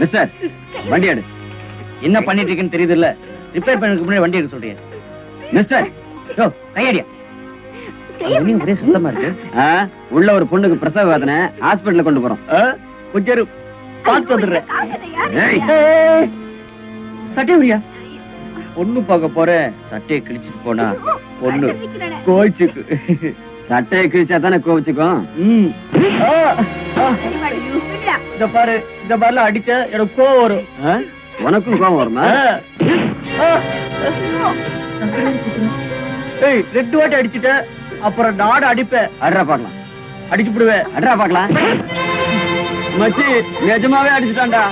Mister, வண்டி எடு. என்ன பண்ணிட்டு இருக்குன்னு தெரியுது இல்ல? ரிப்பேர் பண்ணதுக்கு முன்னாடி வண்டி எடுக்க சொல்றீங்க. மிஸ்டர், கையடியா. ஒரே சுத்தமா இருக்கு. உள்ள ஒரு பொண்ணுக்கு பிரசவ வேதனை, ஹாஸ்பிடல்ல கொண்டு போறோம். கொஞ்சம் பார்த்து வந்துடுறேன். சட்டை உரியா? பொண்ணு பார்க்க போறேன். சட்டையை கிழிச்சிட்டு போனா பொண்ணு கோச்சுக்கு. சட்டையை கிழிச்சா தானே கோவிச்சுக்கும். இந்த பாரு, இந்த மாதிரிலாம் அடிச்ச எனக்கு கோவம் வரும். உனக்கும் கோவம் வருமா? 2 வாட்டி அடிச்சுட்ட, அப்புறம் நாடு அடிப்பேன். அட்ரா பாக்கலாம். அடிச்சு விடுவேன். அட்ரா பாக்கலாம். மச்சி நிஜமாவே அடிச்சுட்டான்டா.